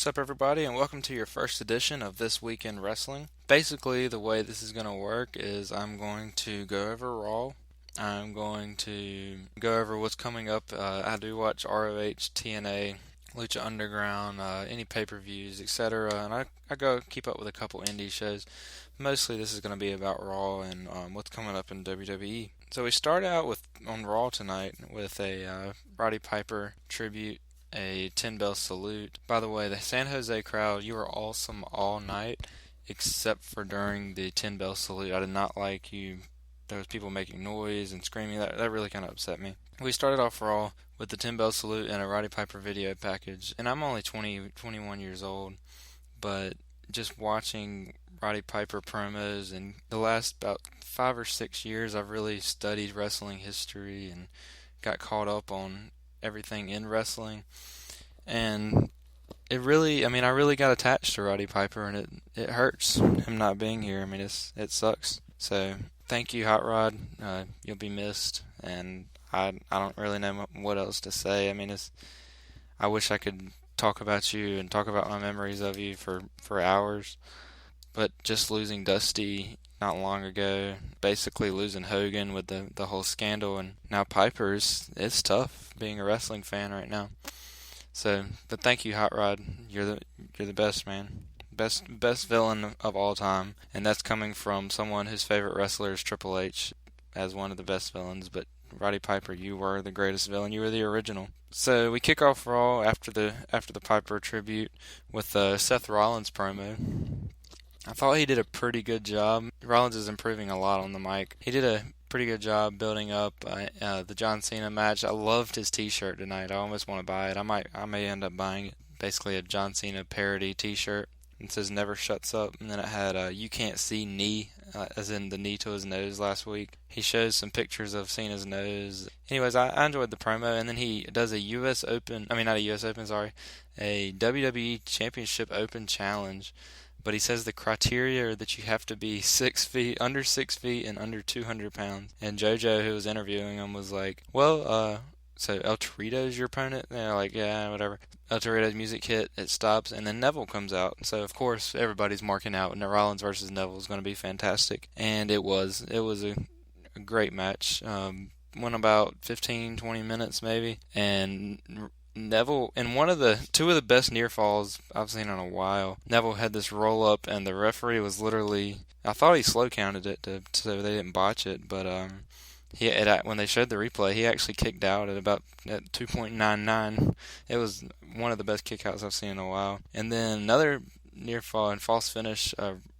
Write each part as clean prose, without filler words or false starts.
What's up, everybody, and welcome to your first edition of This Week in Wrestling. Basically, the way this is going to work is I'm going to go over Raw. I'm going to go over what's coming up. I do watch ROH, TNA, Lucha Underground, any pay-per-views, etc. And I go keep up with a couple indie shows. Mostly this is going to be about Raw and what's coming up in WWE. So we start out on Raw tonight with a Roddy Piper tribute, a 10-bell salute. By the way, the San Jose crowd, you were awesome all night, except for during the 10-bell salute. I did not like you. There was people making noise and screaming. That really kind of upset me. We started off Raw with the 10-bell salute and a Roddy Piper video package. And I'm only 21 years old, but just watching Roddy Piper promos and the last about 5 or 6 years, I've really studied wrestling history and got caught up on everything in wrestling, and I really got attached to Roddy Piper, and it hurts him not being here. I mean, it sucks. So thank you, Hot Rod. You'll be missed, and I don't really know what else to say. I mean, I wish I could talk about you and talk about my memories of you for hours, but just losing Dusty not long ago, basically losing Hogan with the whole scandal, and now Piper's, it's tough being a wrestling fan right now. So, but thank you, Hot Rod. You're the best, man. Best villain of all time, and that's coming from someone whose favorite wrestler is Triple H as one of the best villains. But Roddy Piper, you were the greatest villain. You were the original. So we kick off Raw after the Piper tribute with Seth Rollins promo. I thought he did a pretty good job. Rollins is improving a lot on the mic. He did a pretty good job building up the John Cena match. I loved his T-shirt tonight. I almost want to buy it. I may end up buying it. Basically a John Cena parody T-shirt. It says "Never Shuts Up," and then it had "You Can't See Knee," as in the knee to his nose last week. He shows some pictures of Cena's nose. Anyways, I enjoyed the promo, and then he does a U.S. Open. I mean, not a U.S. Open. Sorry, a WWE Championship Open challenge. But he says the criteria are that you have to be 6 feet, under 6 feet, and under 200 pounds. And JoJo, who was interviewing him, was like, well, so El Torito's your opponent? And they're like, yeah, whatever. El Torito's music hit, it stops, and then Neville comes out. So, of course, everybody's marking out, and Rollins versus Neville is going to be fantastic. And it was. It was a great match. Went about 15, 20 minutes maybe. And Neville, in two of the best near falls I've seen in a while, Neville had this roll up, and the referee was literally, I thought he slow counted it so they didn't botch it, but when they showed the replay, he actually kicked out at 2.99. It was one of the best kickouts I've seen in a while. And then another near fall and false finish.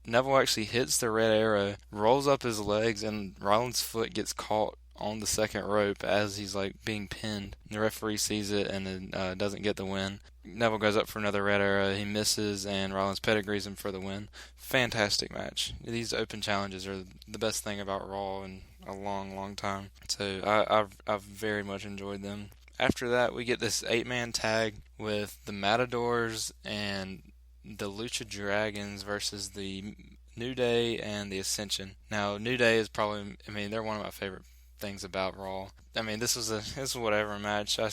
Neville actually hits the red arrow, rolls up his legs, and Rollins' foot gets caught on the second rope as he's like being pinned. The referee sees it and then doesn't get the win. Neville goes up for another red arrow. He misses, and Rollins pedigrees him for the win. Fantastic match. These open challenges are the best thing about Raw in a long, long time. So I've very much enjoyed them. After that, we get this 8-man tag with the Matadors and the Lucha Dragons versus the New Day and the Ascension. Now, New Day is probably, they're one of my favorite things about Raw. This was whatever match. I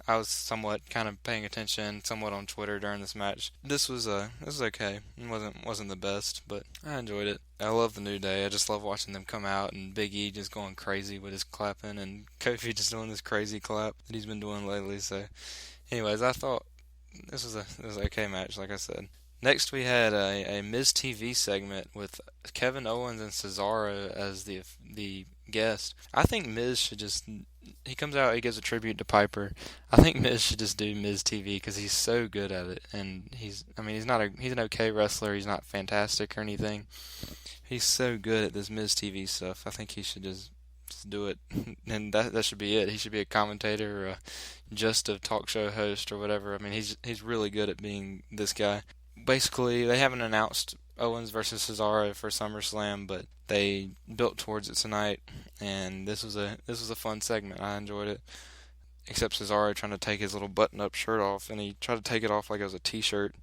was somewhat kind of paying attention somewhat on Twitter during this match. This was okay. It wasn't the best, but I enjoyed it. I love the New Day. I just love watching them come out, and Big E just going crazy with his clapping, and Kofi just doing this crazy clap that he's been doing lately. So, anyways, I thought this was an okay match, like I said. Next, we had a Miz TV segment with Kevin Owens and Cesaro as the guest. I think Miz should he comes out, he gives a tribute to Piper. I think Miz should just do Miz TV because he's so good at it, and he's an okay wrestler. He's not fantastic or anything. He's so good at this Miz TV stuff. I think he should just do it, and that should be it. He should be a commentator or just a talk show host or whatever. He's really good at being this guy. Basically, they haven't announced Owens versus Cesaro for SummerSlam, but they built towards it tonight, and this was a fun segment. I enjoyed it. Except Cesaro trying to take his little button-up shirt off, and he tried to take it off like it was a T-shirt,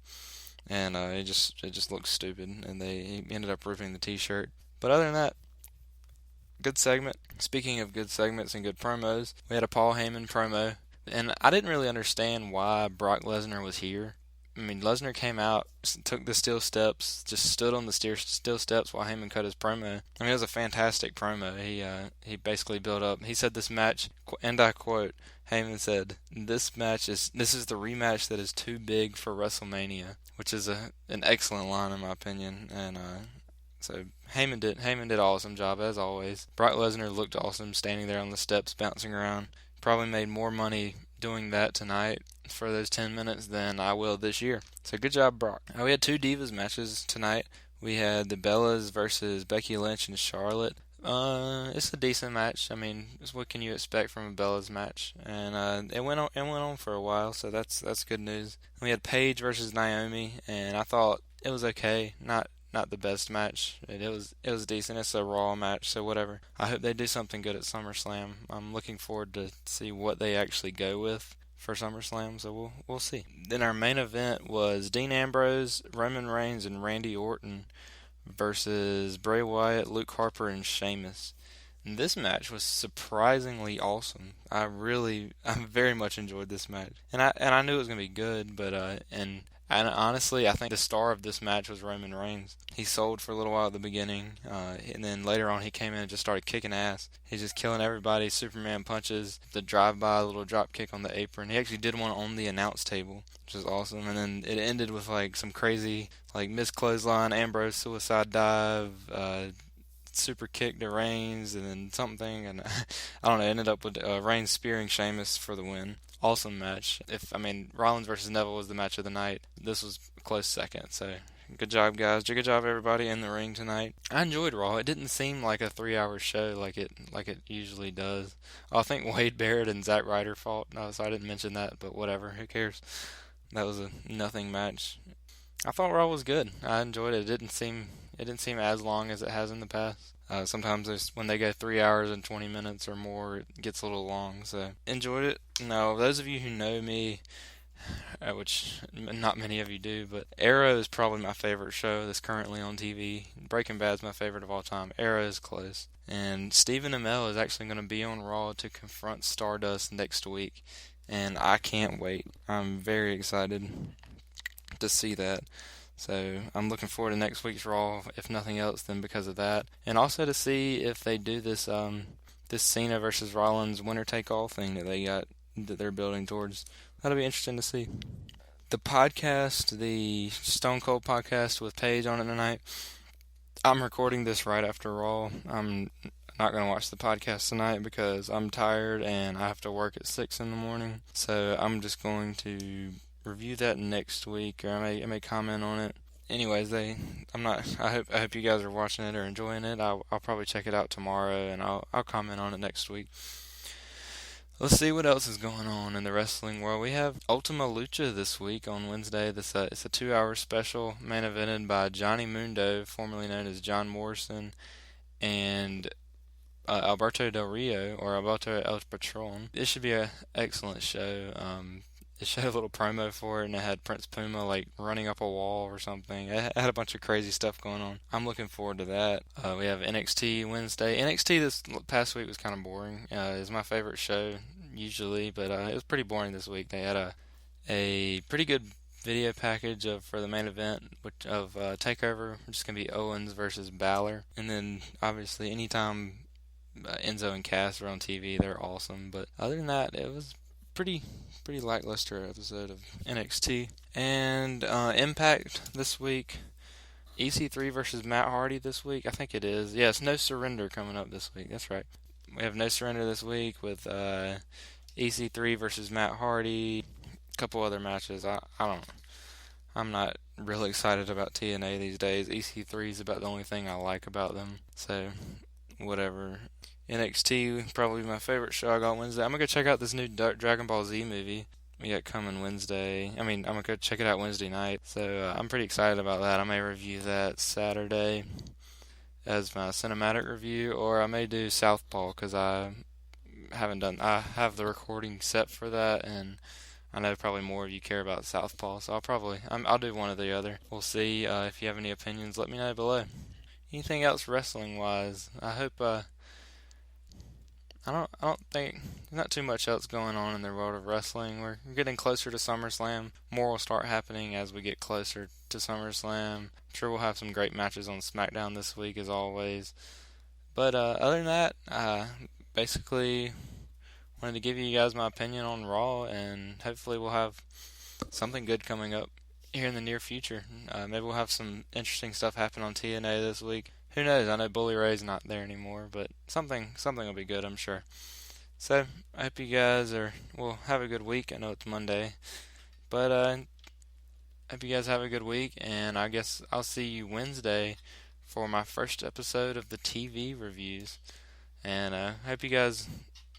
and it just looked stupid, and he ended up ripping the T-shirt. But other than that, good segment. Speaking of good segments and good promos, we had a Paul Heyman promo, and I didn't really understand why Brock Lesnar was here. I mean, Lesnar came out, took the steel steps, just stood on the steel steps while Heyman cut his promo. I mean, it was a fantastic promo. He basically built up. He said this match, and I quote, Heyman said, "This is the rematch that is too big for WrestleMania," which is an excellent line in my opinion. And so Heyman did an awesome job as always. Brock Lesnar looked awesome standing there on the steps, bouncing around. Probably made more money doing that tonight for those 10 minutes than I will this year. So good job, Brock. We had two Divas matches tonight. We had the Bellas versus Becky Lynch and Charlotte. It's a decent match. I mean, what can you expect from a Bellas match? And it went on for a while, so that's good news. We had Paige versus Naomi, and I thought it was okay. Not the best match. It was decent. It's a Raw match, so whatever. I hope they do something good at SummerSlam. I'm looking forward to see what they actually go with for SummerSlam, so we'll see. Then our main event was Dean Ambrose, Roman Reigns, and Randy Orton versus Bray Wyatt, Luke Harper, and Sheamus. And this match was surprisingly awesome. I very much enjoyed this match, and I knew it was gonna be good, but and honestly, I think the star of this match was Roman Reigns. He sold for a little while at the beginning, and then later on he came in and just started kicking ass. He's just killing everybody. Superman punches, the drive-by, little drop kick on the apron. He actually did one on the announce table, which is awesome. And then it ended with like some crazy, like missed clothesline, Ambrose suicide dive, super kick to Reigns, and then something, and I don't know. It ended up with Reigns spearing Sheamus for the win. Awesome match. Rollins versus Neville was the match of the night. This was a close second. So good job, guys. Good job, everybody in the ring tonight. I enjoyed Raw. It didn't seem like a 3-hour show like it usually does. I think Wade Barrett and Zack Ryder fought. No, so I didn't mention that, but whatever. Who cares? That was a nothing match. I thought Raw was good. I enjoyed it. It didn't seem as long as it has in the past. Sometimes when they go 3 hours and 20 minutes or more, it gets a little long. So enjoyed it. Now, those of you who know me, which not many of you do, but Arrow is probably my favorite show that's currently on TV. Breaking Bad's my favorite of all time. Arrow is close. And Stephen Amell is actually going to be on Raw to confront Stardust next week. And I can't wait. I'm very excited to see that. So I'm looking forward to next week's Raw, if nothing else, than because of that, and also to see if they do this Cena versus Rollins winner take all thing that they're building towards. That'll be interesting to see. The podcast, the Stone Cold podcast with Paige on it tonight. I'm recording this right after Raw. I'm not going to watch the podcast tonight because I'm tired and I have to work at 6 in the morning. So I'm just going to review that next week, or I may comment on it. Anyways, I hope you guys are watching it or enjoying it. I'll probably check it out tomorrow, and I'll comment on it next week. Let's see what else is going on in the wrestling world. We have Ultima Lucha this week on Wednesday. It's a 2-hour special, main evented by Johnny Mundo, formerly known as John Morrison, and Alberto Del Rio, or Alberto El Patron. It should be an excellent show. It showed a little promo for it, and it had Prince Puma like running up a wall or something. It had a bunch of crazy stuff going on. I'm looking forward to that. We have NXT Wednesday. NXT this past week was kind of boring. It's my favorite show usually, but it was pretty boring this week. They had a pretty good video package for the main event of Takeover, which is going to be Owens versus Balor. And then obviously anytime Enzo and Cass are on TV, they're awesome. But other than that, it was pretty lackluster episode of NXT. And Impact this week. EC3 versus Matt Hardy this week. I think it is. Yes, No Surrender coming up this week. That's right. We have No Surrender this week with EC3 versus Matt Hardy. A couple other matches. I don't know. I'm not really excited about TNA these days. EC3 is about the only thing I like about them. So, whatever. NXT, probably my favorite show I got Wednesday. I'm going to go check out this new Dragon Ball Z movie we got coming Wednesday. I'm going to go check it out Wednesday night. So I'm pretty excited about that. I may review that Saturday as my cinematic review, or I may do Southpaw because I have the recording set for that, and I know probably more of you care about Southpaw, so I'll do one or the other. We'll see. If you have any opinions, let me know below. Anything else wrestling wise? I I don't think there's not too much else going on in the world of wrestling. We're getting closer to SummerSlam. More will start happening as we get closer to SummerSlam. I'm sure we'll have some great matches on SmackDown this week as always. But other than that, basically wanted to give you guys my opinion on Raw, and hopefully we'll have something good coming up here in the near future. Maybe we'll have some interesting stuff happen on TNA this week. Who knows? I know Bully Ray's not there anymore, but something will be good, I'm sure. So I hope you guys will have a good week. I know it's Monday, but hope you guys have a good week, and I guess I'll see you Wednesday for my first episode of the TV reviews. And I hope you guys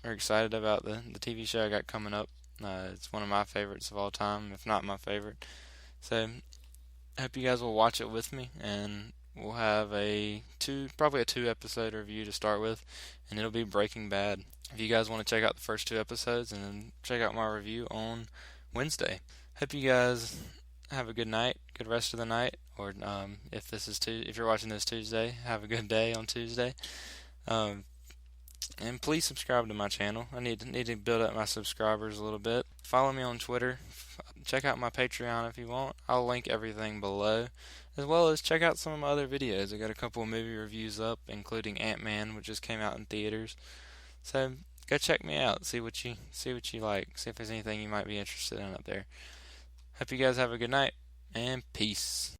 are excited about the TV show I got coming up. It's one of my favorites of all time, if not my favorite. So I hope you guys will watch it with me, and we'll have probably a 2 episode review to start with, and it'll be Breaking Bad. If you guys want to check out the first 2 episodes and then check out my review on Wednesday. Hope you guys have a good night, good rest of the night, or if you're watching this Tuesday, have a good day on Tuesday. Um, and please subscribe to my channel. I need to build up my subscribers a little bit. Follow me on Twitter. Check out my Patreon if you want. I'll link everything below, as well as check out some of my other videos. I got a couple of movie reviews up, including Ant-Man, which just came out in theaters. So go check me out. See what you like. See if there's anything you might be interested in up there. Hope you guys have a good night, and peace.